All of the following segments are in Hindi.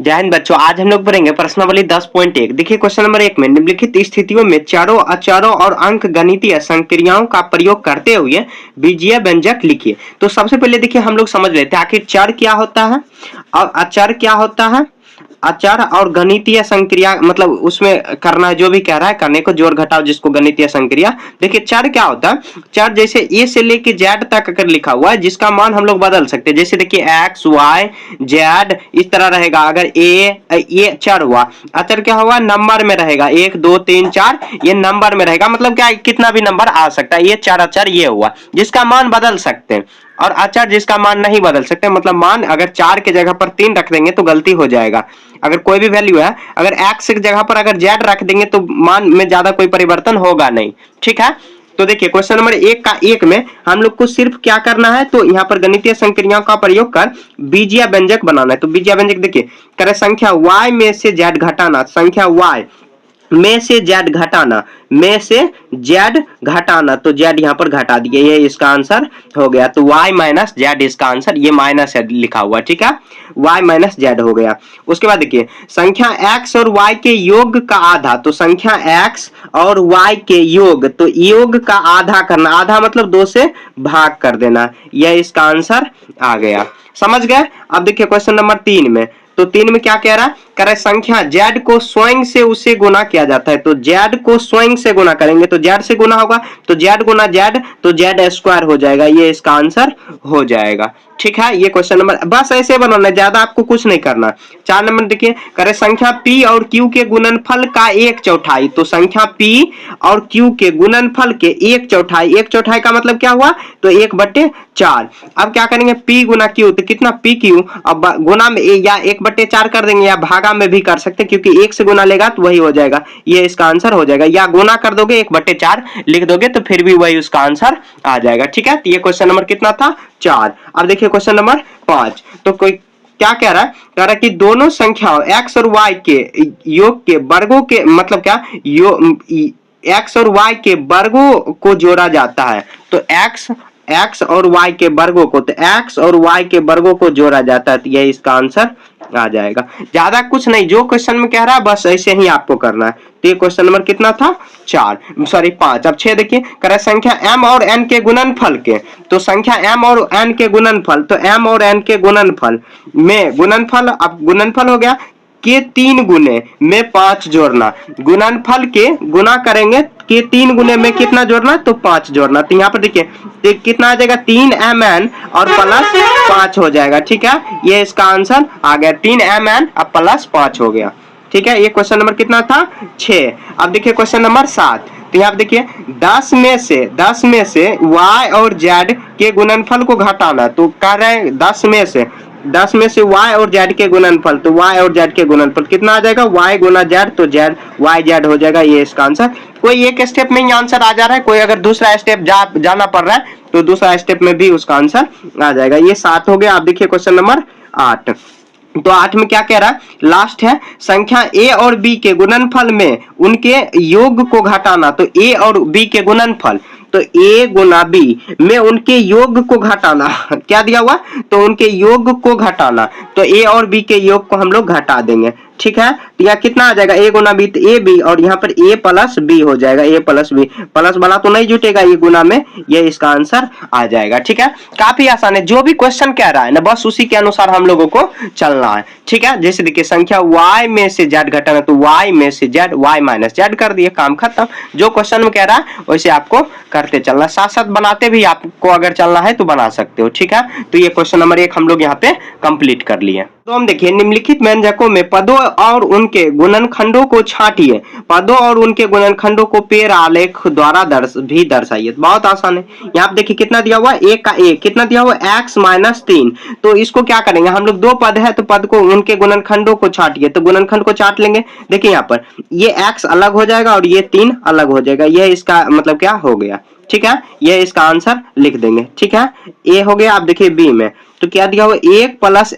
जय हिंद बच्चों, आज हम लोग पढ़ेंगे प्रश्नावली 10.1। देखिए क्वेश्चन नंबर 1 में निम्नलिखित स्थितियों में चारों अचारों और अंक गणितीय संक्रियाओं का प्रयोग करते हुए बीजीय व्यंजक लिखिए। तो सबसे पहले देखिए हम लोग समझ लेते हैं आखिर चर क्या होता है और अचर क्या होता है। अचर और गणितीय संक्रिया मतलब उसमें करना जो भी कह रहा है करने को, जोड़ घटाव जिसको गणितीय संक्रिया। देखिए चर क्या होता है। चर जैसे ए से लेके जेड तक अगर लिखा हुआ है जिसका मान हम लोग बदल सकते हैं, जैसे देखिए एक्स वाई जेड इस तरह रहेगा। अगर ये चर हुआ, अचर क्या हुआ, नंबर में रहेगा, 1 2 3 4 ये नंबर में रहेगा, मतलब क्या कितना भी नंबर आ सकता है। ये चर अचर ये हुआ जिसका मान बदल सकते हैं, और अचर जिसका मान नहीं बदल सकते, मतलब मान अगर 4 के जगह पर 3 रख देंगे तो गलती हो जाएगा। अगर कोई भी वैल्यू है, अगर एक्स की जगह पर अगर जेड रख देंगे तो मान में ज्यादा कोई परिवर्तन होगा नहीं। ठीक है, तो देखिए क्वेश्चन नंबर 1 में हम लोग को सिर्फ क्या करना है, तो यहाँ पर गणितीय संक्रियाओं का प्रयोग कर बीजीय व्यंजक बनाना है। तो बीजीय व्यंजक देखिए, करे संख्या y में से z घटाना, संख्या y में से जेड घटाना, में से जेड घटाना, तो जेड यहाँ पर घटा दिए, ये इसका आंसर हो गया। तो y माइनस जेड इसका आंसर, ये माइनस लिखा हुआ, ठीक है, y माइनस जेड हो गया। उसके बाद देखिए संख्या x और y के योग का आधा, तो संख्या x और y के योग, तो योग का आधा करना, आधा मतलब 2 से भाग कर देना, यह इसका आंसर आ गया। समझ गए। अब देखिए क्वेश्चन नंबर 3 में, तो 3 में क्या कह रहा है, कह रहा है संख्या z को स्वयं से उसे गुना किया जाता है। तो z को स्वयं से गुना करेंगे तो z से गुना होगा, तो z गुना z तो z स्क्वायर हो जाएगा, ये इसका आंसर हो जाएगा। ठीक है, ये क्वेश्चन नंबर, बस ऐसे बनाना है, ज्यादा आपको कुछ नहीं करना। 4 नंबर देखिए, करे संख्या p और q के गुणनफल का 1/4, तो संख्या p और q के गुणनफल के 1/4, 1/4 का मतलब क्या हुआ, तो 1/4। अब क्या करेंगे, p गुना q, तो कितना pq, अब गुना में या 1/4 कर देंगे, या भागा में भी कर सकते हैं, क्योंकि 1 से गुना लेगा तो वही हो जाएगा, ये इसका आंसर हो जाएगा। या गुना कर दोगे 1/4 लिख दोगे तो फिर भी वही उसका आंसर आ जाएगा। ठीक है, तो ये क्वेश्चन नंबर कितना था, 4। अब देखिए क्वेश्चन नंबर 5, तो कोई क्या कह रहा है, कह रहा है कि दोनों संख्याओं x और y के योग के वर्गों के, मतलब क्या x और y के वर्गों को जोड़ा जाता है। तो x और y के वर्गों को, तो x और y के वर्गों को जोड़ा जाता है, तो यही इसका आंसर आ जाएगा। ज्यादा कुछ नहीं, जो क्वेश्चन में कह रहा है बस ऐसे ही आपको करना है। तो ये क्वेश्चन नंबर कितना था, 5। अब 6 देखिए, कह रहा है संख्या m और n के गुणनफल के, तो संख्या m और n के गुणनफल, तो m और n के गुणनफल में गुणनफल, अब गुणनफल हो गया के 3 गुने में 5 जोड़ना, गुणनफल के गुना करेंगे के 3 गुने में कितना जोड़ना, तो 5 जोड़ना। तो यहाँ पर देखिए तो कितना आ जाएगा, 3mn और प्लस 5 हो जाएगा। ठीक है, ये इसका आंसर आ गया, 3mn और प्लस 5 हो गया। ठीक है, ये क्वेश्चन नंबर कितना था, 6। अब देखिए क्वेश्चन नंबर 7, तो यहाँ देखिए 10 में से y और z के गुणनफल को घटाना, तो कह रहे हैं 10 में से y और z के गुणनफल, तो y और z के गुणनफल कितना आ जाएगा, y गुना z, तो z y z हो जाएगा, ये इसका आंसर। कोई एक स्टेप में ही आंसर आ जा रहा है, कोई अगर दूसरा स्टेप जाना पड़ रहा है तो दूसरा स्टेप में भी उसका आंसर आ जाएगा। ये 7 हो गया। आप देखिए क्वेश्चन नंबर 8, तो 8 में क्या कह रहा है, लास्ट है संख्या a और b के गुणनफल में उनके योग को घटाना, तो a और b के गुणनफल, तो a गुना b में उनके योग को घटाना, क्या दिया हुआ, तो उनके योग को घटाना, तो a और b के योग को हम लोग घटा देंगे। ठीक है, तो यहाँ कितना आ जाएगा, a गुना b, तो a b, और यहाँ पर a प्लस b हो जाएगा, a प्लस b, प्लस वाला तो नहीं जुटेगा ये गुना में, ये इसका आंसर आ जाएगा। ठीक है, काफी आसान है, जो भी क्वेश्चन कह रहा है ना बस उसी के अनुसार हम लोगों को चलना है। ठीक है, जैसे देखिए संख्या y में से z घटाना, तो y में से z, y माइनस z कर दिए, काम खत्म। जो क्वेश्चन में कह रहा है वैसे आपको करते चलना, साथ साथ बनाते भी आपको अगर चलना है तो बना सकते हो। ठीक है, तो ये क्वेश्चन नंबर 1 हम लोग यहाँ पे कंप्लीट कर लिए। तो हम देखिए निम्नलिखित व्यंजकों में पदों और उनके गुणनखंडों को छांटिए, पदों और उनके गुणनखंडों को पेड़ आलेख द्वारा दर्शाइए। बहुत आसान है। यहाँ पे देखिए कितना दिया हुआ, 1 का 1 कितना दिया हुआ, x माइनस 3। तो इसको क्या करेंगे हम लोग, 2 पद है तो पद को उनके गुणनखंडों को छांटिए, तो गुणनखंड को छांट लेंगे। देखिए यहाँ पर ये x अलग हो जाएगा और ये 3 अलग हो जाएगा, ये इसका मतलब क्या हो गया। ठीक है, ये इसका आंसर लिख देंगे। ठीक है, ए हो गया। आप देखिए बी में, तो क्या दिया हुआ 1 प्लस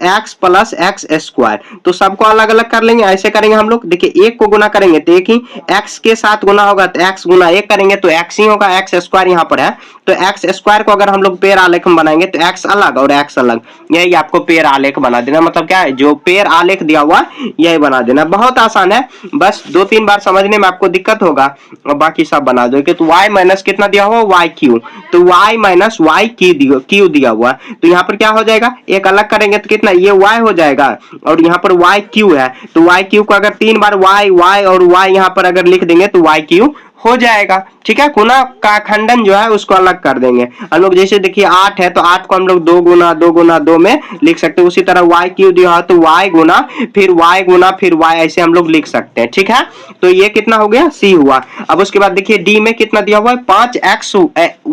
एक्स स्क्वायर। तो सबको अलग अलग कर लेंगे, ऐसे करेंगे हम लोग। देखिए 1 को गुना करेंगे तो एक ही, x के साथ गुना होगा तो x गुना 1 करेंगे तो x ही होगा, एक्स स्क्वायर यहाँ पर है। तो एक्स स्क्वायर को अगर हम लोग पेड़ आलेख में बनाएंगे तो x अलग और x अलग, यही आपको पेड़ आलेख बना देना। मतलब क्या है, जो पेड़ आलेख दिया हुआ यही बना देना। बहुत आसान है, बस 2-3 बार समझने में आपको दिक्कत होगा और बाकी सब बना दोगे। तो y माइनस कितना दिया हुआ वाई क्यू, तो y माइनस वाई क्यू दिया हुआ। तो यहाँ पर क्या हो जाएगा, एक अलग करेंगे तो कितना ये y हो जाएगा और यहाँ पर वाई क्यू है। तो वाई क्यू को अगर 3 बार y और y यहाँ पर अगर लिख देंगे तो वाई क्यू हो जाएगा। ठीक है, गुना का खंडन जो है उसको अलग कर देंगे हम लोग। जैसे देखिए 8 है तो 8 को हम लोग 2 गुना 2 में लिख सकते हैं। उसी तरह y क्यू दिया है तो y गुना फिर y ऐसे हम लोग लिख सकते हैं। ठीक है, तो ये कितना हो गया c हुआ। अब उसके बाद देखिए d में कितना दिया हुआ है 5x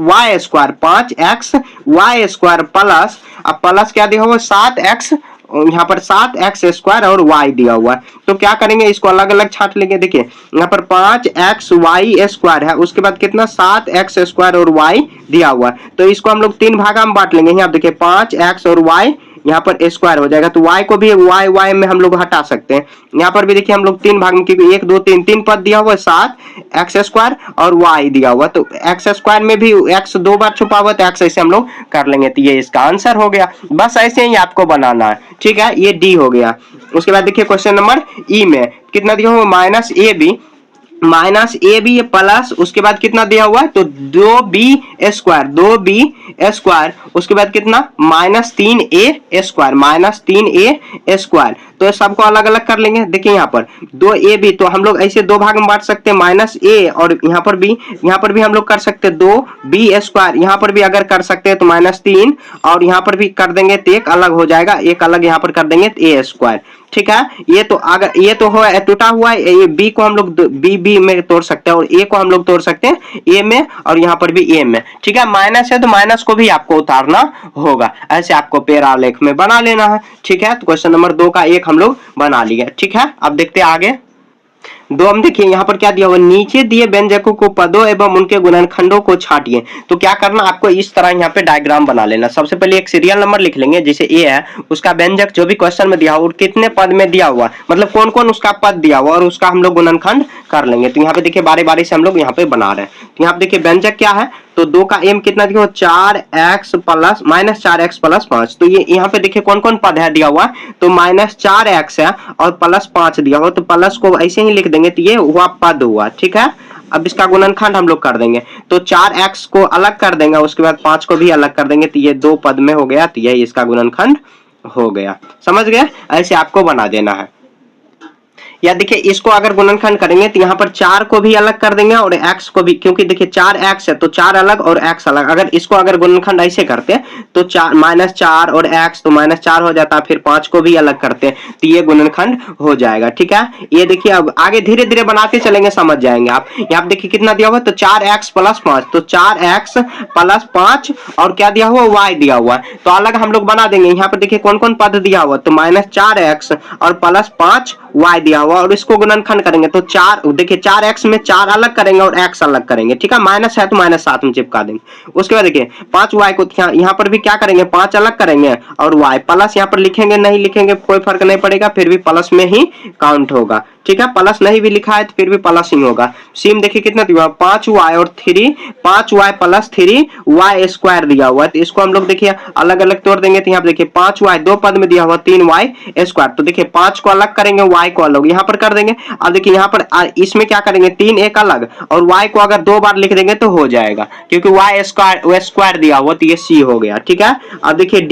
y square, 5x y square plus, अब प्लस क्या दिया हुआ 7x, यहाँ पर 7x स्क्वायर और y दिया हुआ है। तो क्या करेंगे, इसको अलग अलग छाट लेंगे। देखिए यहाँ पर 5x y स्क्वायर है, उसके बाद कितना 7x स्क्वायर और y दिया हुआ है। तो इसको हम लोग 3 भागा में बांट लेंगे। यहाँ देखिए 5x और y यहाँ पर स्क्वायर हो जाएगा, तो y को भी y में हम लोग हटा सकते हैं। यहाँ पर भी देखिए हम लोग 3 भाग में, क्योंकि 1 2 3 पद दिया हुआ है, 7x स्क्वायर और y दिया हुआ, तो x स्क्वायर में भी x 2 बार छुपा हुआ, तो x ऐसे हम लोग कर लेंगे। तो ये इसका आंसर हो गया। बस ऐसे ही आपको बनाना है। ठीक है, ये d हो गया। उसके बाद देखिए क्वेश्चन नंबर ई में कितना दिया हुआ माइनस ए बी प्लस, उसके बाद कितना दिया हुआ है तो 2b स्क्वायर, उसके बाद कितना -3a स्क्वायर। तो सबको अलग अलग कर लेंगे। देखिए यहाँ पर 2ab, तो हम लोग ऐसे 2 भाग में बांट सकते हैं, -a और यहाँ पर भी हम लोग कर सकते हैं 2b स्क्वायर, यहाँ पर भी अगर कर सकते हैं तो -3, और यहाँ पर भी कर देंगे तो एक अलग हो जाएगा, एक अलग यहाँ पर कर देंगे तो a स्क्वायर। ठीक है, ये तो अगर ये तो हो टूटा हुआ है, ये b को हम लोग b में तोड़ सकते हैं और a को हम लोग तोड़ सकते हैं a में, और यहाँ पर भी a में। ठीक है, माइनस है तो माइनस को भी आपको उतारना होगा, ऐसे आपको पेड़ आलेख में बना लेना है। ठीक है, तो क्वेश्चन नंबर 2 का 1 हम लोग बना लिया। ठीक है, अब देखते हैं आगे। 2 हम देखिए यहाँ पर क्या दिया हुआ, नीचे दिए व्यंजकों को पदों एवं उनके गुणनखंडों को छाटिए। तो क्या करना आपको, इस तरह यहाँ पे डायग्राम बना लेना। सबसे पहले एक सीरियल नंबर लिख लेंगे, जैसे ए है, उसका व्यंजक जो भी क्वेश्चन में दिया हुआ और कितने पद में दिया हुआ, मतलब कौन कौन उसका पद दिया हुआ, और उसका हम लोग गुणनखंड कर लेंगे। तो यहाँ पे देखिए बारी बारी से हम लोग यहाँ पे बना रहे हैं। तो यहाँ पे देखिए व्यंजक क्या है, तो 2 का m कितना दिया हुआ 4x प्लस -4x प्लस 5। तो ये यहाँ पे देखिए कौन कौन पद है दिया हुआ, तो -4x है और +5 दिया हुआ, तो प्लस को ऐसे ही लिख देंगे तो ये हुआ पद हुआ। ठीक है, अब इसका गुणनखंड हम लोग कर देंगे, तो 4x को अलग कर देंगे, उसके बाद 5 को भी अलग कर देंगे, तो ये 2 पद में हो गया, तो ये इसका गुणनखंड हो गया। समझ गए, ऐसे आपको बना देना है। या देखिए इसको अगर गुणनखंड करेंगे तो यहाँ पर 4 को भी अलग कर देंगे और x को भी, क्योंकि देखिए 4x है तो 4 अलग और x अलग। अगर इसको अगर गुणनखंड ऐसे करते तो -4 और x, तो -4 हो जाता, फिर 5 को भी अलग करते तो ये गुणनखंड हो जाएगा। ठीक है, ये देखिए अब आगे धीरे धीरे बनाते चलेंगे, समझ जाएंगे आप। यहाँ पे देखिए कितना दिया हुआ, तो 4x प्लस 5, तो 4x प्लस 5 और क्या दिया हुआ y दिया हुआ है, तो अलग हम लोग बना देंगे। यहाँ पे देखिए कौन कौन पद दिया हुआ, तो -4x और प्लस 5 y दिया हुआ, और इसको गुणनखंड करेंगे तो 4, देखिए 4x में 4 अलग करेंगे और x अलग करेंगे। ठीक है, माइनस है तो -7 में चिपका देंगे। उसके बाद देखिए 5y को यहाँ पर भी क्या करेंगे, 5 अलग करेंगे और y प्लस यहाँ पर लिखेंगे, नहीं लिखेंगे कोई फर्क नहीं पड़ेगा, फिर भी प्लस में ही काउंट होगा। ठीक है, प्लस नहीं भी लिखा है तो फिर भी प्लस ही होगा। सीम देखिए कितना दिया हुआ 5y और 3, 5y प्लस 3y स्क्वायर दिया हुआ है, तो इसको हम लोग देखिए अलग अलग तोड़ देंगे। तो यहाँ पे देखिए 5y 2 पद में दिया हुआ 3y स्क्वायर, तो देखिए 5 को अलग करेंगे, y को अलग यहाँ पर कर देंगे। अब देखिए यहाँ पर इसमें क्या करेंगे, 3 एक अलग, और y को अगर 2 बार लिख देंगे तो हो जाएगा, क्योंकि y स्क्वायर दिया हुआ, तो ये c हो गया। ठीक है, अब देखिए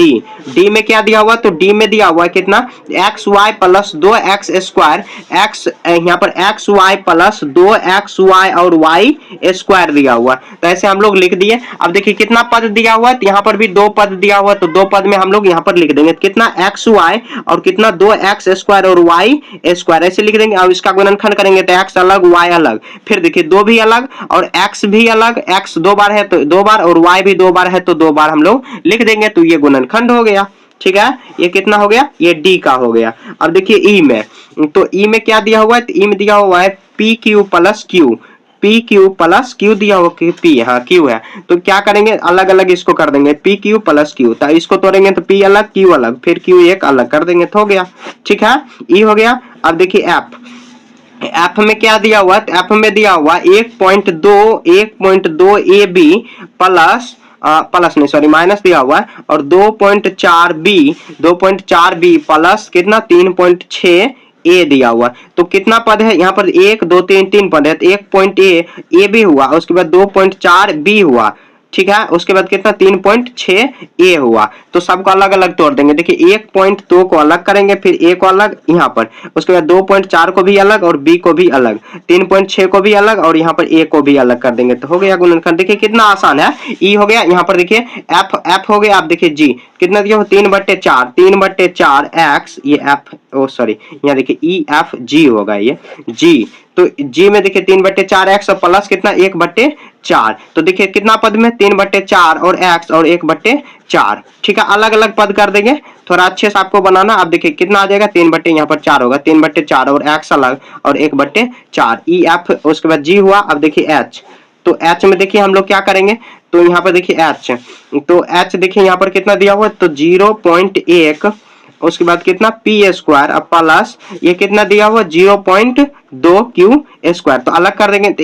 d में क्या दिया हुआ, तो d में दिया हुआ है कितना xy plus 2x square, x यहाँ पर xy प्लस 2xy और y स्क्वायर दिया हुआ, तो ऐसे हम लोग लिख दिए। अब देखिए कितना पद दिया हुआ है, तो यहाँ पर भी 2 पद दिया हुआ, तो 2 पद में हम लोग यहाँ पर लिख देंगे कितना xy और कितना 2x स्क्वायर और y स्क्वायर, ऐसे लिख देंगे। अब इसका गुणनखंड करेंगे तो x अलग y अलग, फिर देखिए 2 भी अलग और x भी अलग, x 2 बार है तो 2 बार और y भी 2 बार है तो 2 बार हम लोग लिख देंगे, तो ये गुणनखंड हो गया। ठीक है, ये कितना हो गया, ये d का हो गया। अब देखिए ई में, तो ई में क्या दिया हुआ है, तो ई में दिया हुआ है pq plus q, P Q plus Q दिया हुआ कि पी, हाँ क्यू है, तो क्या करेंगे अलग अलग इसको कर देंगे, पी क्यू प्लस क्यू, तो इसको तोड़ेंगे तो पी अलग क्यू अलग, फिर क्यू एक अलग कर देंगे तो हो गया। ठीक है, ई हो गया। अब देखिए एफ, एफ में क्या दिया हुआ, तो एफ में दिया हुआ 1.2 ए बी प्लस प्लस नहीं सॉरी माइनस दिया हुआ है, और 2.4 बी प्लस कितना 3.6 ए दिया हुआ। तो कितना पद है यहाँ पर, 1 2 3 3 पद है, तो 1 ए भी हुआ, उसके बाद 2.4 बी हुआ। ठीक है, उसके बाद कितना 3.6 ए हुआ। तो सबको अलग अलग तोड़ देंगे। देखिए 1.2 को अलग करेंगे, फिर ए को अलग यहाँ पर, उसके बाद 2.4 को भी अलग और बी को भी अलग, 3.6 को भी अलग और यहाँ पर ए को भी अलग कर देंगे तो हो गया गुणनखंड। देखिए कितना आसान है। ई हो गया, यहाँ पर देखिए एफ हो गया। आप देखिए जी कितना दिया हो, 3/4 एक्स, ये एफ ओ सॉरी यहाँ देखिए ई एफ जी होगा ये जी। तो जी में देखिए 3/4 एक्स और प्लस कितना 1/4। तो देखिए कितना पद में 3/4 और एक्स और 1/4। ठीक है, अलग अलग पद कर देंगे, थोड़ा अच्छे से आपको बनाना। अब देखिए कितना आ जाएगा 3 यहाँ पर 4 होगा, 3/4 और एक्स अलग और 1/4 ई एफ, उसके बाद जी हुआ। अब देखिए एच, तो एच में देखिए हम लोग क्या करेंगे, तो यहाँ पर देखिए एच, तो एच देखिए यहाँ पर कितना दिया हुआ, तो 0.1, उसके बाद कितना पी स्क्वायर अब प्लस ये कितना दिया हुआ 0.2 क्यू स्क्वायर। तो अलग कर देंगे तो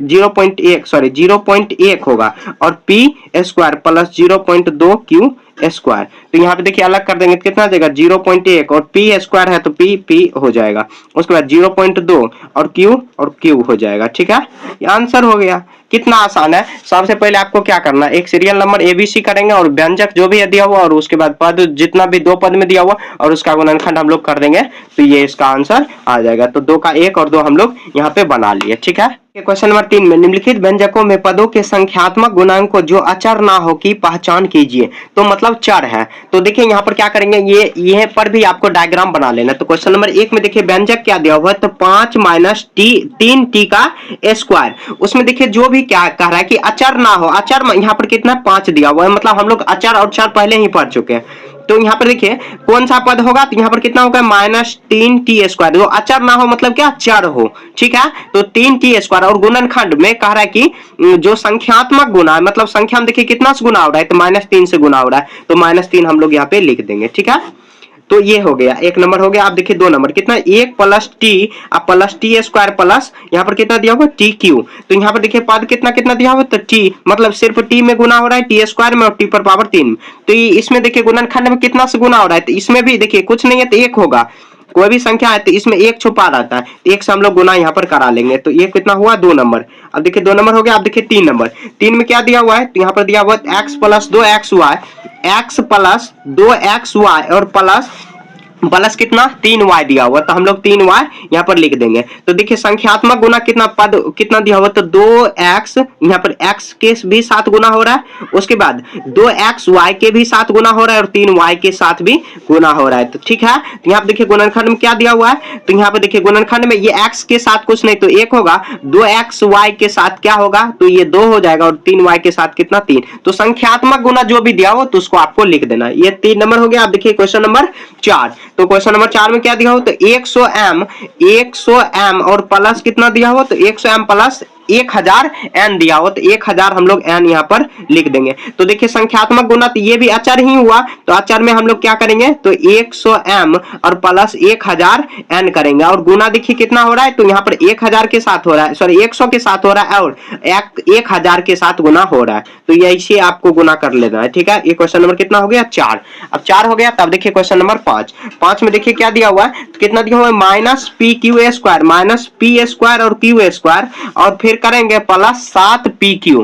0.1 होगा और P square plus 0.2 Q square. तो यहाँ पे देखिए अलग कर देंगे तो कितना देगा 0.1 और पी स्क्वायर है तो पी हो जाएगा, उसके बाद 0.2 और क्यू हो जाएगा। ठीक है, ये आंसर हो गया। कितना आसान है। सबसे पहले आपको क्या करना है, एक सीरियल नंबर एबीसी करेंगे और व्यंजक जो भी दिया हुआ और उसके बाद पद जितना भी 2 पद में दिया हुआ और उसका गुणनखंड हम लोग कर देंगे तो ये इसका आंसर आ जाएगा। तो 2 का 1 और 2 हम लोग यहाँ पे बना लिए। ठीक है, क्वेश्चन नंबर 3 में निम्नलिखित व्यंजकों में पदों के संख्यात्मक गुणांक को जो अचर ना हो की पहचान कीजिए। तो मतलब चर है। तो देखिए यहाँ पर क्या करेंगे, ये पर भी आपको डायग्राम बना लेना। तो क्वेश्चन नंबर 1 में देखिए व्यंजक क्या दिया हुआ है, तो 5 माइनस टी 3t का स्क्वायर। उसमें देखिए जो भी क्या कह रहा है कि अचर ना हो, अचर यहाँ पर कितना 5 दिया हुआ है, मतलब हम लोग अचर और चर पहले ही पढ़ चुके हैं। तो यहाँ पर देखिए कौन सा पद होगा, तो यहाँ पर कितना होगा -3t स्क्वायर। तो अचर ना हो मतलब क्या चर हो। ठीक है, तो 3t स्क्वायर और गुणनखंड में कह रहा है कि जो संख्यात्मक गुना है, मतलब संख्या में देखिए कितना से गुना हो रहा है, तो -3 से गुना हो रहा है, तो -3 हम लोग यहाँ पे लिख देंगे। ठीक है, तो ये हो गया 1 नंबर हो गया। आप देखिए 2 नंबर कितना 1 प्लस टी अब प्लस टी स्क्वायर प्लस यहाँ पर कितना दिया हुआ टी क्यू। तो यहाँ पर देखिए पद कितना कितना दिया हुआ, तो टी मतलब सिर्फ टी में गुना हो रहा है टी स्क्वायर में और टी पर पावर 3। तो इसमें देखिए गुणनखंड में कितना से गुना हो रहा है, तो इसमें भी देखिए कुछ नहीं है तो 1 होगा, कोई भी संख्या है तो इसमें 1 छुपा रहता है, तो 1 से हम लोग गुना यहाँ पर करा लेंगे। तो ये कितना हुआ 2 नंबर। अब देखिए 2 नंबर हो गया। अब देखिए 3 नंबर, 3 में क्या दिया हुआ है, तो यहाँ पर दिया हुआ है x plus 2xy, x plus 2xy और प्लस कितना 3y दिया हुआ, तो हम लोग 3y यहाँ पर लिख देंगे। तो देखिए संख्यात्मक गुना कितना पद कितना दिया हुआ, तो 2x यहाँ पर x के भी साथ गुना हो रहा है, उसके बाद 2xy के भी साथ गुना हो रहा है और 3y के साथ भी गुना हो रहा है। तो ठीक है, तो यहाँ पर देखिए गुणनखंड में क्या दिया हुआ है, तो यहाँ पर देखिए गुणनखंड में ये x के साथ कुछ नहीं तो 1 होगा, 2xy के साथ क्या होगा, तो ये 2 हो जाएगा और 3y के साथ कितना 3। तो संख्यात्मक गुना जो भी दिया हो तो उसको आपको लिख देना। ये 3 नंबर हो गया। आप देखिए क्वेश्चन नंबर 4, तो क्वेश्चन नंबर 4 में क्या दिया हो, तो 100 m और प्लस कितना दिया हो, तो 100 m प्लस 1000 n दिया हो, तो 1000 हम लोग n यहाँ पर लिख देंगे। तो देखिए संख्यात्मक गुना तो ये भी अचर ही हुआ, तो अचर में हम लोग क्या करेंगे, तो 100 m और प्लस 1000 n करेंगे और गुना देखिए कितना हो रहा है, तो यहाँ पर 1000 के साथ हो रहा है, सॉरी 100 के साथ हो रहा है और 1000 के साथ गुना हो रहा है, तो ये ऐसे आपको गुना कर लेना है। ठीक है, ये क्वेश्चन नंबर कितना हो गया 4। अब 4 हो गया। तब देखिए क्वेश्चन नंबर 5 में देखिए क्या दिया हुआ है, तो कितना दिया हुआ है -p स्क्वायर और q स्क्वायर और फिर करेंगे प्लस 7pq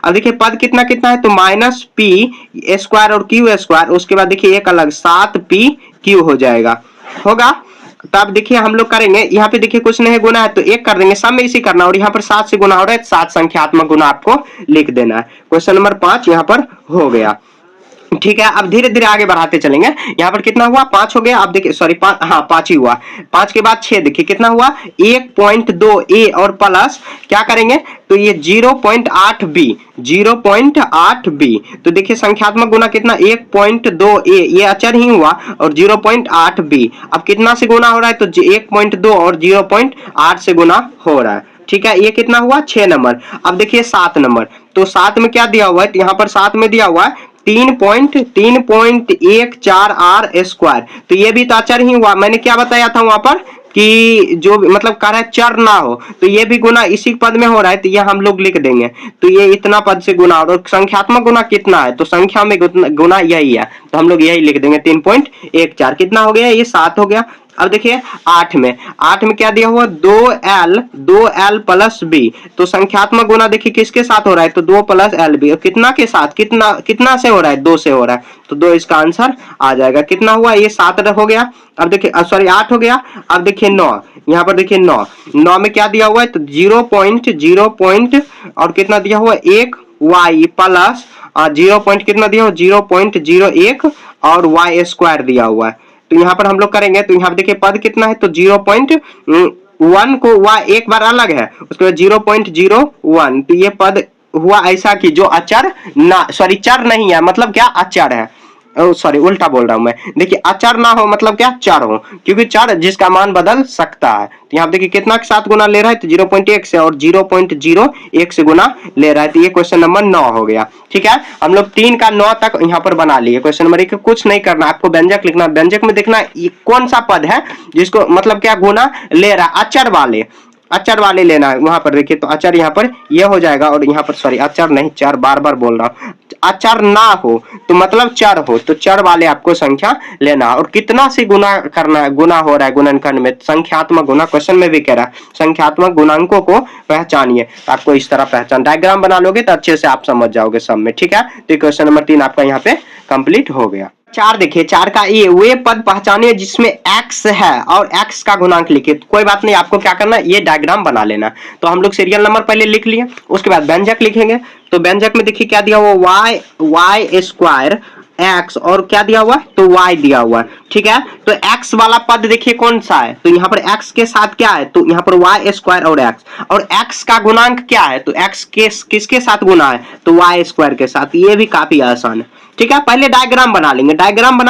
अब देखिए पद कितना कितना है, तो -p स्क्वायर और q स्क्वायर, उसके बाद देखिए एक अलग 7pq हो जाएगा होगा। तब देखिए हम लोग करेंगे, यहाँ पे देखिए कुछ नहीं गुना है तो 1 कर देंगे, सब में इसी करना, और यहाँ पर 7 से गुना हो रहा है, 7 संख्यात्मक गुना आपको लिख देना है। क्वेश्चन नंबर 5 यहाँ पर हो गया। ठीक है, अब धीरे धीरे आगे बढ़ाते चलेंगे। यहाँ पर कितना हुआ, 5 हो गया। अब देखिए सॉरी, हाँ 5 ही हुआ। 5 के बाद 6, देखिए कितना हुआ, 1.2 ए और प्लस क्या करेंगे, तो ये 0.8 बी, 0.8 बी। तो देखिए संख्यात्मक गुना कितना, 1.2 ए, ये अचर ही हुआ, और 0.8 बी। अब कितना से गुना हो रहा है, तो 1.2 और 0.8 से गुना हो रहा है। ठीक है, ये कितना हुआ, 6 नंबर। अब देखिए 7 नंबर, तो 7 में क्या दिया हुआ है, तो यहाँ पर 7 में दिया हुआ है 3.14 आर स्क्वायर। तो ये भी तो अचर ही हुआ, मैंने क्या बताया था वहां पर कि जो मतलब कह रहा है चर ना हो, तो ये भी गुना इसी पद में हो रहा है, तो ये हम लोग लिख देंगे। तो ये इतना पद से गुना, और संख्यात्मक गुना कितना है, तो संख्या में गुना यही है, तो हम लोग यही लिख देंगे 3.14। कितना हो गया, ये 7 हो गया। अब देखिए 8 में क्या दिया हुआ, 2l प्लस बी। तो संख्यात्मक गुना देखिए किसके साथ हो रहा है, तो 2 प्लस एल बी। और कितना के साथ, कितना कितना से हो रहा है, 2 से हो रहा है, तो 2 इसका आंसर आ जाएगा। कितना हुआ, ये 7 हो गया। अब देखिए सॉरी 8 हो गया। अब देखिए 9, यहाँ पर देखिए 9 में क्या दिया हुआ है, तो 0. और कितना दिया हुआ, 1 वाई प्लस 0. कितना दिया हुआ, 0.01 और वाई स्क्वायर दिया हुआ है। तो यहाँ पर हम लोग करेंगे, तो यहाँ पर देखिए पद कितना है, तो 0.1 को वह एक बार अलग है, उसके बाद 0.01। तो ये पद हुआ ऐसा कि जो अचर ना, सॉरी चर नहीं है, मतलब क्या अचर है, सॉरी उल्टा बोल रहा हूं मैं। देखिए अचर ना हो मतलब क्या, चर हो, क्योंकि चर जिसका मान बदल सकता है। तो यहाँ देखिए कितना के साथ गुना ले रहा है, तो 0.1 से, और 0.01 से गुना ले रहा है। तो ये क्वेश्चन नंबर 9 हो गया। ठीक है, हम लोग 3 का 9 तक यहाँ पर बना लिए। क्वेश्चन नंबर 1 कुछ नहीं करना, आपको व्यंजक लिखना, व्यंजक में देखना ये कौन सा पद है जिसको मतलब क्या गुना ले रहा है, अचर वाले लेना है। वहां पर देखिए, तो अचर यहाँ पर ये हो जाएगा, और यहाँ पर सॉरी अचर नहीं, चर, बार बार बोल रहा हूँ, अचर ना हो तो मतलब चर हो, तो चर वाले आपको संख्या लेना। और कितना से गुना करना है, गुना हो रहा है गुणनखंड में, संख्यात्मक गुना, क्वेश्चन में भी कह रहा है संख्यात्मक गुणांकों को पहचानिए। तो आपको इस तरह पहचान, डायग्राम बना लोगे तो अच्छे से आप समझ जाओगे सब में। ठीक है, तो क्वेश्चन नंबर 3 आपका यहाँ पे कंप्लीट हो गया। 4 देखिए, 4 का ये वे पद पहचानिए जिसमें x है और x का गुणांक लिखिए। तो कोई बात नहीं, आपको क्या करना है, ये डायग्राम बना लेना। तो हम लोग सीरियल नंबर पहले लिख लिए, उसके बाद व्यंजक लिखेंगे। तो व्यंजक में देखिए क्या दिया हुआ, y स्क्वायर x, और क्या दिया हुआ, तो y दिया हुआ है। ठीक है, तो x वाला पद देखिए कौन सा है, तो यहाँ पर x के साथ क्या है, तो यहाँ पर y स्क्वायर और x का गुणांक क्या है, तो x किसके साथ गुना है, तो y स्क्वायर के साथ। ये भी काफी आसान है। ठीक है, पहले डायग्राम बना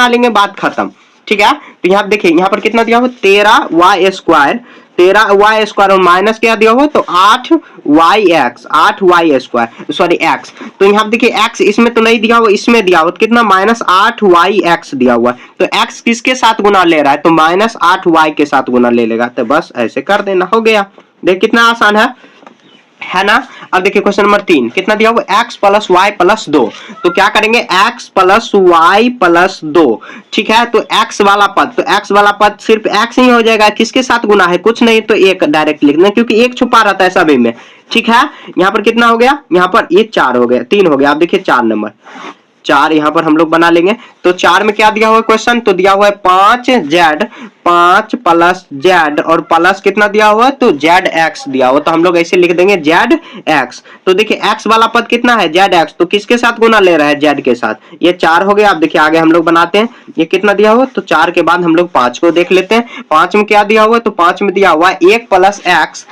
लेंगे, बात खत्म। ठीक है, तो यहाँ देखिए, यहाँ पर कितना दिया हुआ, 13y स्क्वायर और माइनस क्या दिया हुआ, तो 8y स्क्वायर, सॉरी x। तो यहाँ देखिए x इसमें तो नहीं दिया हुआ, इसमें दिया हुआ, तो कितना, -8yx दिया हुआ। तो x किसके साथ गुना ले रहा है, तो -8y के साथ गुना ले लेगा। तो बस ऐसे कर देना, हो गया। देख कितना आसान है ना। अब देखिए क्वेश्चन नंबर 3 कितना दिया हुआ, x प्लस वाई प्लस 2। तो क्या करेंगे, x प्लस वाई प्लस 2। ठीक है, तो x वाला पद सिर्फ x ही हो जाएगा, किसके साथ गुना है, कुछ नहीं, तो एक डायरेक्ट लिखना, क्योंकि एक छुपा रहता है सभी में। ठीक है, यहाँ पर कितना हो गया, यहाँ पर ये 4 हो गया, 3 हो गया। अब देखिए 4 नंबर, 4 यहाँ पर हम लोग बना लेंगे। तो 4 में क्या दिया हुआ है क्वेश्चन, तो दिया हुआ है 5 प्लस जेड, और प्लस कितना दिया हुआ है, तो जेड एक्स दिया हुआ। तो हम लोग ऐसे लिख देंगे जेड एक्स। तो देखिए एक्स वाला पद कितना है, जेड एक्स, तो किसके साथ गुना ले रहा है, जेड के साथ। ये 4 हो गया। अब देखिए आगे हम लोग बनाते हैं, ये कितना दिया हुआ, तो 4 के बाद हम लोग 5 को देख लेते हैं। 5 में क्या दिया हुआ, तो 5 में दिया हुआ 1 plus x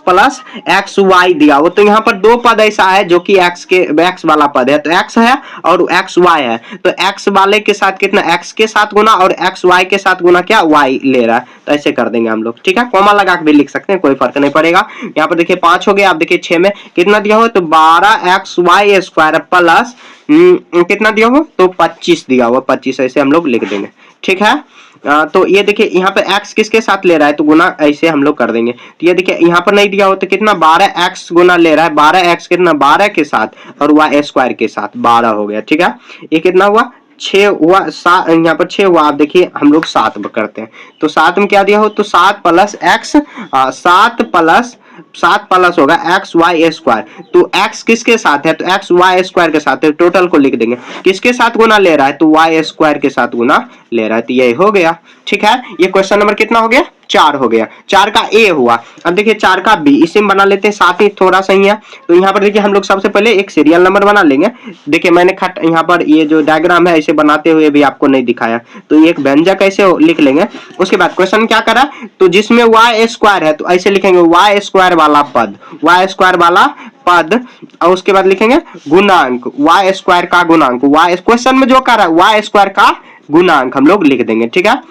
plus x y दिया हुआ। तो यहाँ पर 2 पद ऐसा है जो कि एक्स वाला पद है, तो एक्स है और एक्स वाई है। तो एक्स वाले के साथ कितना, एक्स के साथ गुना, और एक्स वाई के साथ गुना क्या, वाई ले रहा है। तो ऐसे कर देंगे हम लोग। ठीक है, कॉमा लगा के भी लिख सकते हैं, कोई फर्क नहीं पड़ेगा। यहाँ पर देखिए 5 हो गया। आप देखिए 6 में कितना दिया हो, तो 12xy स्क्वायर प्लस कितना दिया हो, तो 25 दिया हुआ, 25 ऐसे हम लोग लिख देंगे। ठीक है, तो ये देखिए यहाँ पे x किसके साथ ले रहा है, तो गुना ऐसे हम लोग कर देंगे। तो ये देखिए यहाँ पर नहीं दिया हो, तो कितना 12x गुना ले रहा है, 12x कितना, 12 के साथ और y स्क्वायर के साथ 12 हो गया। ठीक है, ये कितना हुआ, 6 हुआ, यहाँ पर 6 हुआ। आप देखिए हम लोग 7 करते हैं, तो 7 में क्या दिया हो, तो 7 प्लस एक्स, 7 प्लस सात प्लस होगा एक्स वाई स्क्वायर, तो एक्स किसके साथ है, तो एक्स वाई स्क्वायर के साथ है, टोटल को लिख देंगे। किसके साथ गुना ले रहा है, तो वाई स्क्वायर के साथ गुना ले रहा है, तो ये हो गया। ठीक है, ये क्वेश्चन नंबर कितना हो गया, 4 हो गया। 4 का ए हुआ। अब देखिए 4 का बी, इसे बना लेते हैं, साथ ही थोड़ा सा ही है। तो यहाँ पर देखिए हम लोग सबसे पहले एक सीरियल नंबर बना लेंगे। देखिए मैंने खट यहाँ पर ये जो डायग्राम है इसे बनाते हुए भी आपको नहीं दिखाया, तो एक व्यंजक ऐसे लिख लेंगे। उसके बाद क्वेश्चन क्या करा, तो जिसमें वाई स्क्वायर है तो ऐसे लिखेंगे वाई स्क्वायर वाला पद, वाई स्क्वायर वाला पद, और उसके बाद लिखेंगे गुणांक, वाई स्क्वायर का गुणांक, वाई क्वेश्चन में जो करा वाई स्क्वायर का गुणांक हम लोग लिख देंगे। ठीक है,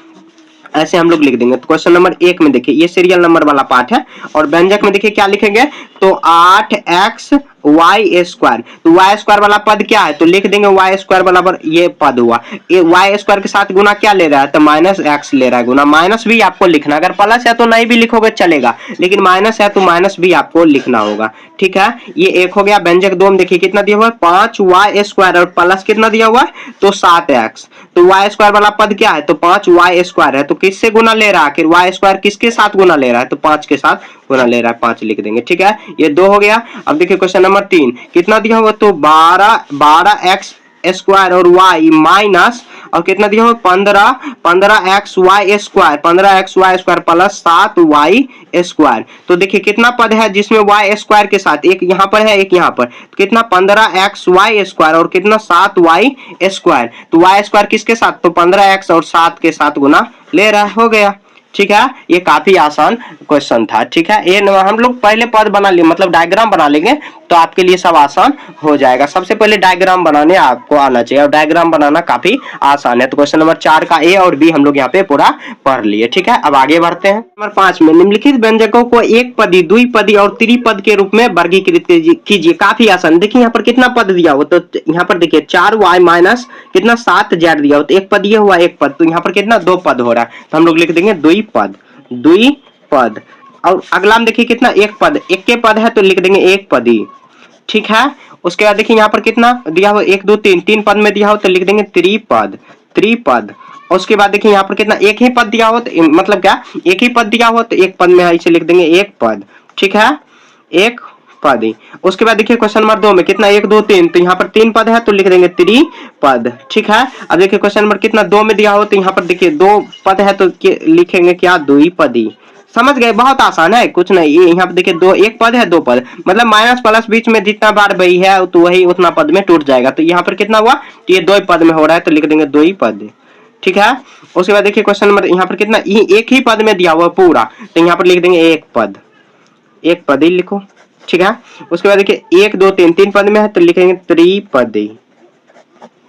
ऐसे हम लोग लिख देंगे। तो क्वेश्चन नंबर 1 में देखिए ये सीरियल नंबर वाला पार्ट है, और व्यंजक में देखिए क्या लिखेंगे, तो 8x वाई स्क्वायर, तो वाई स्क्वायर वाला पद क्या है, तो लिख देंगे वाई स्क्वायर बराबर ये पद हुआ, ये वाई स्क्वायर के साथ गुना क्या ले रहा है, तो माइनस एक्स ले रहा है गुना, माइनस भी आपको लिखना, अगर प्लस है तो नहीं भी लिखोगे चलेगा, लेकिन माइनस है तो माइनस भी आपको लिखना होगा। ठीक है, ये एक हो गया। व्यंजक 2 में देखिए कितना दिया हुआ है, 5 वाई स्क्वायर, और प्लस कितना दिया हुआ है, तो 7x, तो वाई स्क्वायर वाला पद क्या है, तो 5 वाई स्क्वायर है, तो किससे गुना ले रहा है, आखिर वाई स्क्वायर किसके साथ गुना ले रहा है, तो 5 के साथ गुना ले रहा है, 5 लिख देंगे। ठीक है, ये 2 हो गया। अब देखिए क्वेश्चन नंबर 3 कितना दिया हुआ, तो 12x स्क्वायर और y माइनस, और कितना दिया हुआ 15x y square, 15x y square plus 7y square. तो देखिए कितना पद है जिसमें y स्क्वायर के साथ, एक यहाँ पर है एक यहाँ पर, तो कितना 15x वाई स्क्वायर और कितना 7y स्क्वायर, तो y स्क्वायर किसके साथ, तो 15x और 7 के साथ गुना ले रहा है, हो गया। ठीक है, ये काफी आसान क्वेश्चन था। ठीक है, ये हम लोग पहले पद बना लिए, मतलब डायग्राम बना लेंगे तो आपके लिए सब आसान हो जाएगा। सबसे पहले डायग्राम बनाने आपको आना चाहिए, और डायग्राम बनाना काफी आसान है। तो क्वेश्चन नंबर 4 का ए और बी हम लोग यहाँ पे पूरा पढ़ लिए। ठीक है, अब आगे बढ़ते हैं। नंबर 5 में निम्नलिखित व्यंजकों को एक पदी, द्विपदी और त्रिपद के रूप में वर्गीकृत कीजिए। काफी आसान। देखिए यहाँ पर कितना पद दिया हो, तो यहाँ पर देखिए 4y माइनस कितना 7z दिया हो, तो एक पद ये हुआ एक पद, तो यहाँ पर कितना 2 पद हो रहा है, तो हम लोग लिख देंगे द्विपद, द्विपद। और अगला में देखिए कितना एक पद, एक के पद है तो लिख देंगे एक पदी। ठीक है, उसके बाद देखिए यहाँ पर कितना दिया हो, 1 2 3, 3 पद में दिया हो तो लिख देंगे त्रिपद, त्रिपद। और उसके बाद देखिए यहाँ पर कितना एक ही पद दिया हो, तो मतलब क्या एक ही पद दिया हो तो एक पद में है, इसे लिख देंगे एक पद। ठीक है, एक पद ही। उसके बाद देखिए क्वेश्चन नंबर 2 में कितना 1 2 3, तो यहाँ पर 3 पद है तो लिख देंगे त्रिपद। ठीक है, अब देखिए क्वेश्चन नंबर कितना 2 में दिया हो, तो यहाँ पर देखिए 2 पद है तो लिखेंगे क्या, द्विपदी। समझ गए, बहुत आसान है, कुछ नहीं। ये यहाँ पे देखिए दो, एक पद है 2 पद, मतलब माइनस प्लस बीच में जितना बार वही है तो वही उतना पद में टूट जाएगा। तो यहाँ पर कितना हुआ, तो ये 2 पद में हो रहा है तो लिख देंगे 2 पद। ठीक है, उसके बाद देखिए क्वेश्चन नंबर यहाँ पर कितना एक ही पद में दिया हुआ पूरा, तो यहाँ पर लिख देंगे एक पद, एक पद ही लिखो। ठीक है, उसके बाद देखिए 1 2 3, 3 पद में है तो लिखेंगे त्रिपदी,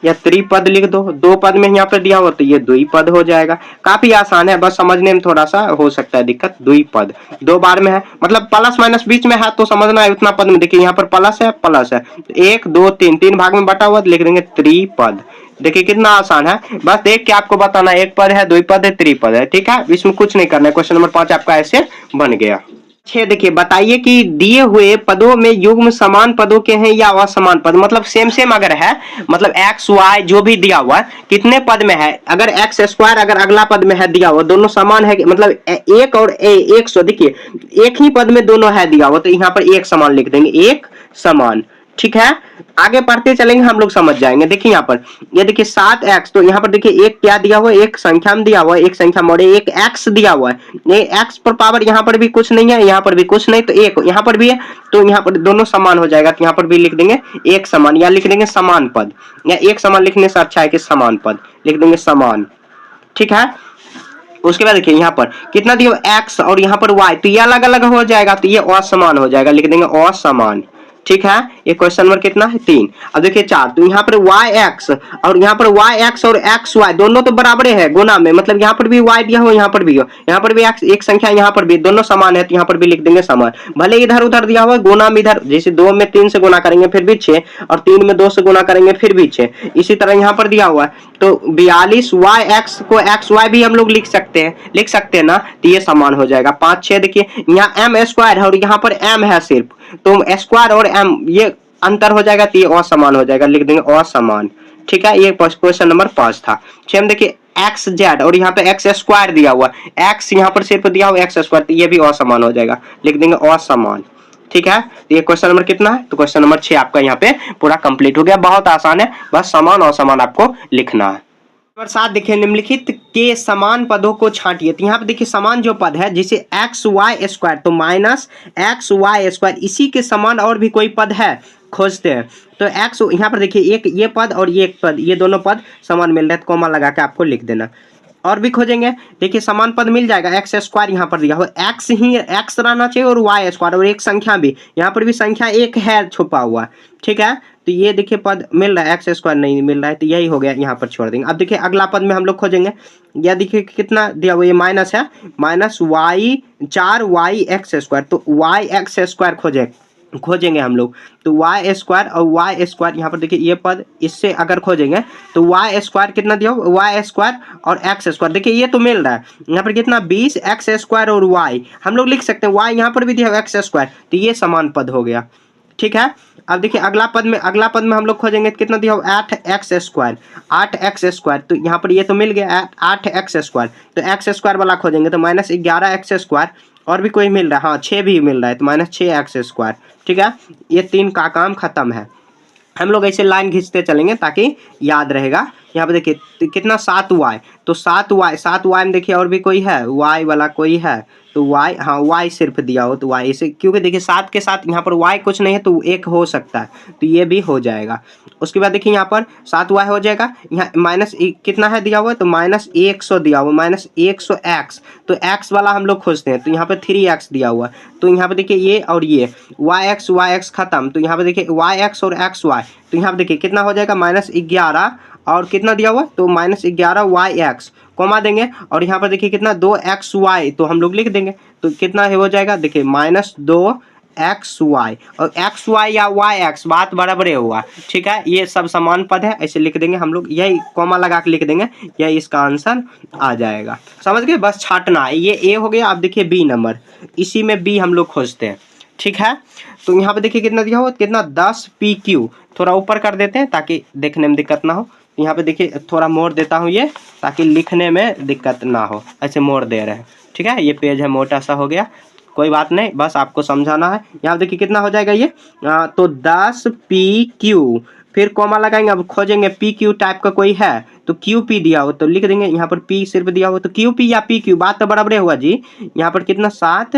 या त्रिपद लिख दो। 2 पद में यहाँ पर दिया हुआ तो ये द्विपद हो जाएगा। काफी आसान है, बस समझने में थोड़ा सा हो सकता है दिक्कत। द्विपद 2 बार में है, मतलब प्लस माइनस बीच में है तो समझना है उतना पद में। देखिए यहाँ पर प्लस है, प्लस है, 1 2 3, 3 भाग में बटा हुआ तो लिख देंगे त्रिपद। देखिए कितना आसान है, बस देख के आपको बताना एक पद है, द्विपद है, त्रिपद है। ठीक है, इसमें कुछ नहीं करना है। क्वेश्चन नंबर 5 आपका ऐसे बन गया। 6 देखिए, बताइए कि दिए हुए पदों में युग्म समान पदों के हैं या असमान पद, मतलब सेम सेम अगर है, मतलब एक्स वाई जो भी दिया हुआ है कितने पद में है। अगर एक्स स्क्वायर अगर अगला पद में है दिया हुआ, दोनों समान है, मतलब एक और एक सौ, देखिए एक ही पद में दोनों है दिया हुआ तो यहाँ पर एक समान लिख देंगे, एक समान। ठीक है, आगे पढ़ते चलेंगे हम लोग समझ जाएंगे। देखिए यहाँ पर ये देखिए 7x, तो यहाँ पर देखिए एक क्या दिया हुआ है, एक संख्या में दिया हुआ है, एक संख्या में एक x दिया हुआ है, ये x पर पावर यहाँ पर भी कुछ नहीं है, यहाँ पर भी कुछ नहीं, तो एक यहाँ पर भी है, तो यहाँ पर दोनों समान हो जाएगा, तो यहाँ पर भी लिख देंगे एक समान, या लिख देंगे समान पद, या एक समान लिखने से अच्छा है कि समान पद लिख देंगे, समान। ठीक है, उसके बाद देखिए यहाँ पर कितना दिया x और यहाँ पर y, तो ये अलग अलग हो जाएगा तो ये असमान हो जाएगा, लिख देंगे असमान। ठीक है, ये क्वेश्चन नंबर कितना है 3। अब देखिए 4, तो यहाँ पर yx और यहाँ पर yx और xy दोनों तो बराबर है गुना में, मतलब यहाँ पर भी y दिया हो, यहाँ पर भी हो, यहाँ पर भी x एक संख्या, यहाँ पर भी दोनों समान है तो यहाँ पर भी लिख देंगे समान। भले इधर उधर दिया हुआ गुना में, इधर जैसे 2 में 3 से गुना करेंगे फिर भी 6, और 3 में 2 से गुना करेंगे फिर भी 6, इसी तरह यहाँ पर दिया हुआ है तो 42 yx को xy भी हम लोग लिख सकते हैं ना, तो ये समान हो जाएगा। 5 6 देखिए यहाँ m स्क्वायर है और यहाँ पर m है सिर्फ, तो स्क्वायर और m ये अंतर हो जाएगा तो ये असमान हो जाएगा, लिख देंगे असमान। ठीक है, ये क्वेश्चन नंबर 5 था। 6 में देखिए एक्स जेड और यहाँ पे एक्स स्क्वायर दिया हुआ, एक्स यहाँ पर सिर्फ दिया हुआ एक्स स्क्वायर, तो ये भी असमान हो जाएगा, लिख देंगे असमान। ठीक है, तो ये क्वेश्चन नंबर कितना है, तो क्वेश्चन नंबर 6 आपका यहाँ पे पूरा कंप्लीट हो गया। बहुत आसान है, बस समान असमान आपको लिखना है। नंबर 7 देखिए, निम्नलिखित के समान पदों को छांटिए। तो यहाँ पे देखिए समान जो पद है जिसे एक्स वाई स्क्वायर, तो माइनस एक्स वाई स्क्वायर, इसी के समान और भी कोई पद है खोजते हैं। तो एक्स यहाँ पर देखिए एक ये पद और ये एक पद, ये दोनों पद समान मिल रहे हैं, तो कोमा लगा के आपको लिख देना। और भी खोजेंगे, देखिए समान पद मिल जाएगा, एक्स स्क्वायर यहाँ पर दिया हुआ, एक्स ही एक्स रहना चाहिए और वाई स्क्वायर और एक संख्या भी, यहाँ पर भी संख्या एक है छुपा हुआ। ठीक है, तो ये देखिए पद मिल रहा है, एक्स स्क्वायर नहीं मिल रहा है, तो यही हो गया, यहाँ पर छोड़ देंगे। अब देखिए अगला पद में हम लोग खोजेंगे, यह देखिए कितना दिया हुआ, ये माइनस है, minus y 4y x square, तो वाई एक्स स्क्वायर खोजेंगे हम लोग। तो वाई स्क्वायर और वाई स्क्वायर यहाँ पर देखिए ये पद, इससे अगर खोजेंगे तो वाई स्क्वायर कितना दिया हो, वाई स्क्वायर और एक्स स्क्वायर, देखिए ये तो मिल रहा है यहाँ पर कितना 20 एक्स स्क्वायर और वाई, हम लोग लिख सकते हैं वाई यहाँ पर भी दिया हो एक्स स्क्वायर, तो ये समान पद हो गया। ठीक है, अब देखिए अगला पद में हम लोग खोजेंगे कितना दिया हो, 8 एक्स स्क्वायर, 8 एक्स स्क्वायर, तो यहाँ पर ये तो मिल गया 8 एक्स स्क्वायर, तो एक्स स्क्वायर वाला खोजेंगे तो माइनस 11 एक्स स्क्वायर, और भी कोई मिल रहा है, हाँ 6 भी मिल रहा है, तो माइनस 6 एक्स स्क्वायर। ठीक है, ये 3 का काम खत्म है। हम लोग ऐसे लाइन खींचते चलेंगे ताकि याद रहेगा। यहाँ पे देखिए कितना 7y, तो 7y में देखिए और भी कोई है, y वाला कोई है, तो y, हाँ y सिर्फ दिया हो तो y इसे, क्योंकि देखिए 7 के साथ यहाँ पर y कुछ नहीं है तो एक हो सकता है, तो ये भी हो जाएगा। उसके बाद देखिए यहाँ पर 7y हो जाएगा, यहाँ माइनस कितना है दिया हुआ है, तो माइनस 100 दिया हुआ, माइनस 100 x, तो x वाला हम लोग खोजते हैं, तो यहाँ पर 3x दिया हुआ, तो यहाँ पे देखिए ये और ये y x खत्म, तो यहाँ पे देखिए y और xy, तो यहाँ पे देखिए कितना हो जाएगा, माइनस 11 और कितना दिया हुआ, तो माइनस 11 y कोमा देंगे, और यहाँ पर देखिए कितना 2xy, तो हम लोग लिख देंगे, तो कितना हो जाएगा, देखिए माइनस 2xy और xy या yx बात बराबर हुआ। ठीक है, ये सब समान पद है, ऐसे लिख देंगे हम लोग, यही कोमा लगा के लिख देंगे, यही इसका आंसर आ जाएगा। समझ गए, बस छाटना है। ये ए हो गया। अब देखिए बी नंबर, इसी में बी हम लोग खोजते हैं। ठीक है, तो यहाँ पे देखिए कितना दिया हो, कितना 10 PQ, थोड़ा ऊपर कर देते हैं ताकि देखने में दिक्कत ना हो। यहाँ पे देखिए थोड़ा मोड़ देता हूँ ये, ताकि लिखने में दिक्कत ना हो, ऐसे मोड़ दे रहे हैं। ठीक है, ये पेज है मोटा सा हो गया, कोई बात नहीं, बस आपको समझाना है। यहाँ देखिए कितना हो जाएगा ये, तो 10 PQ, फिर कॉमा लगाएंगे। अब खोजेंगे PQ टाइप का कोई है, तो QP दिया हो तो लिख देंगे, यहाँ पर P सिर्फ दिया हो तो QP या PQ, बात तो बराबर हुआ जी। यहाँ पर कितना 7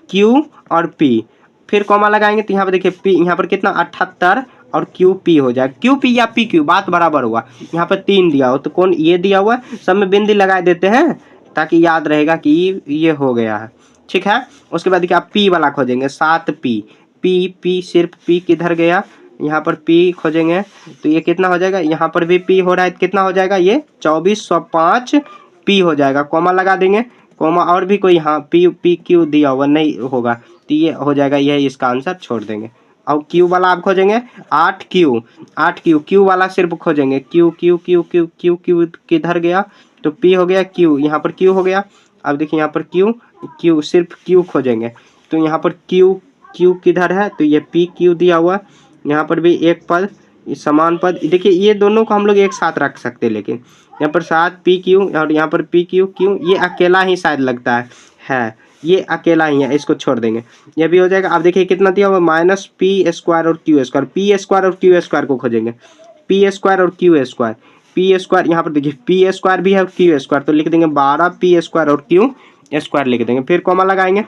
Q और P, फिर कॉमा लगाएंगे तो यहाँ पर देखिए P, यहाँ पर कितना 78 और QP हो जाए, QP या PQ बात बराबर हुआ। यहाँ पर 3 दिया हो तो कौन, ये दिया हुआ, सब में बिंदी लगा देते हैं ताकि याद रहेगा कि ये हो गया है। ठीक है, उसके बाद देखिए आप P वाला खोजेंगे, 7P, P सिर्फ P किधर गया, यहाँ पर P खोजेंगे तो ये कितना हो जाएगा, यहाँ पर भी P हो रहा है, कितना हो जाएगा ये 2405 P हो जाएगा, कोमा लगा देंगे, कोमा और भी कोई, हाँ PQ दिया हुआ नहीं होगा, तो ये हो जाएगा, यही इसका आंसर, छोड़ देंगे। और Q वाला आप खोजेंगे 8Q Q वाला सिर्फ खोजेंगे, Q किधर गया, तो P हो गया, Q यहाँ पर Q हो गया। अब देखिए यहाँ पर Q सिर्फ Q खोजेंगे, तो यहाँ पर Q किधर है, तो ये PQ दिया हुआ, यहाँ पर भी एक पद समान पद, देखिए ये दोनों को हम लोग एक साथ रख सकते हैं, लेकिन यहाँ पर 7PQ और यहाँ पर PQ, ये अकेला ही शायद लगता है, ये अकेला ही है, इसको छोड़ देंगे, ये भी हो जाएगा। अब देखिए कितना दिया हुआ, माइनस P स्क्वायर और Q स्क्वायर, P स्क्वायर और Q स्क्वायर को खोजेंगे, P स्क्वायर और Q स्क्वायर, P स्क्वायर यहाँ पर देखिए P स्क्वायर भी है और Q स्क्वायर, तो लिख देंगे 12 P स्क्वायर और Q स्क्वायर लिख देंगे, फिर कॉमा लगाएंगे,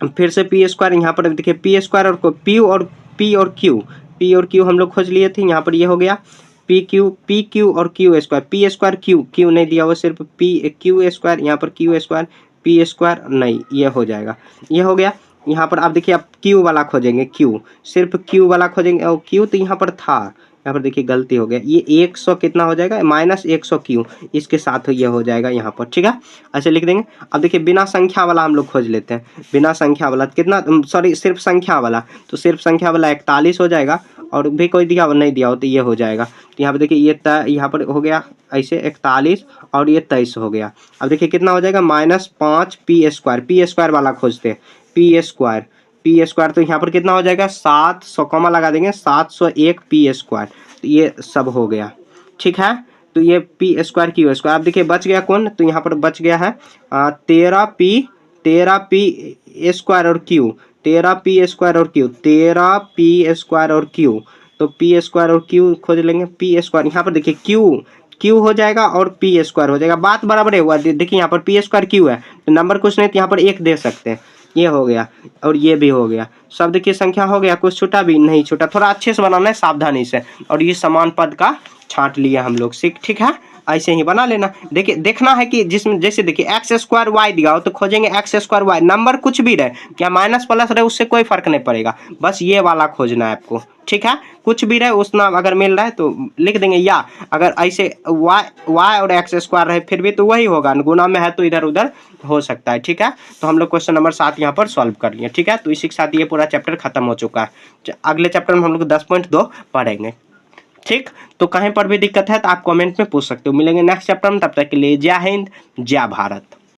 फिर से P स्क्वायर, यहाँ पर देखिए P स्क्वायर और P और Q हम लोग खोज लिए थे, यहाँ पर ये हो गया PQ और Q square, P square Q नहीं दिया हुआ, सिर्फ Q स्क्वायर, यहाँ पर Q स्क्वायर P स्क्वायर नहीं, ये हो जाएगा, ये हो गया। यहाँ पर आप देखिए आप Q वाला खोजेंगे, सिर्फ Q वाला खोजेंगे, और Q तो यहाँ पर था, यहाँ पर देखिए गलती हो गया, ये 100 कितना हो जाएगा, माइनस 100 Q, इसके साथ ये हो जाएगा यहाँ पर। ठीक है, ऐसे लिख देंगे। अब देखिए बिना संख्या वाला हम लोग खोज लेते हैं, बिना संख्या वाला कितना, सॉरी सिर्फ संख्या वाला, तो सिर्फ संख्या वाला 41 हो जाएगा, और भी कोई दिया हो नहीं दिया हो तो ये हो जाएगा। तो यहाँ पर देखिए ये यहाँ पर हो गया ऐसे 41 और ये 23 हो गया। अब देखिए कितना हो जाएगा, माइनस 5 P स्क्वायर वाला खोजते हैं, P स्क्वायर, तो यहाँ पर कितना हो जाएगा 700, कॉमा लगा देंगे, 701 P स्क्वायर, तो ये सब हो गया। ठीक है, तो ये पी स्क्वायर क्यू स्क्वायर। अब देखिए बच गया कौन, तो यहाँ पर बच गया है 13p स्क्वायर और क्यू, 13p² और क्यू, 13p² और क्यू। तो पी स्क्वायर और क्यू खोज लेंगे, पी स्क्वायर यहाँ पर देखिए क्यू हो जाएगा और पी स्क्वायर हो जाएगा, बात बराबर है हुआ। देखिए यहाँ पर पी स्क्वायर क्यू है तो नंबर कुछ नहीं तो यहाँ पर 1 दे सकते हैं, ये हो गया और ये भी हो गया। सब देखिए संख्या हो गया, कुछ छूटा भी नहीं छूटा, थोड़ा अच्छे से बनाना है सावधानी से। और ये समान पद का छांट लिया हम लोग, ठीक है, ऐसे ही बना लेना। देखिए देखना है कि जिसमें जैसे देखिए x² y दिया हो तो खोजेंगे x² y, नंबर कुछ भी रहे, क्या माइनस प्लस रहे उससे कोई फर्क नहीं पड़ेगा, बस ये वाला खोजना है आपको, ठीक है। कुछ भी रहे उस नाम अगर मिल रहा है तो लिख देंगे, या अगर ऐसे y और x² रहे फिर भी तो वही होगा, गुना में है तो इधर उधर हो सकता है, ठीक है। तो हम लोग क्वेश्चन नंबर 7 यहाँ पर सॉल्व कर लिए, ठीक है। तो इसी के साथ ये पूरा चैप्टर खत्म हो चुका है। अगले चैप्टर में हम लोग 10.2 पढ़ेंगे, ठीक। तो कहीं पर भी दिक्कत है तो आप कमेंट में पूछ सकते हो। मिलेंगे नेक्स्ट चैप्टर में, तब तक के लिए जय हिंद जय भारत।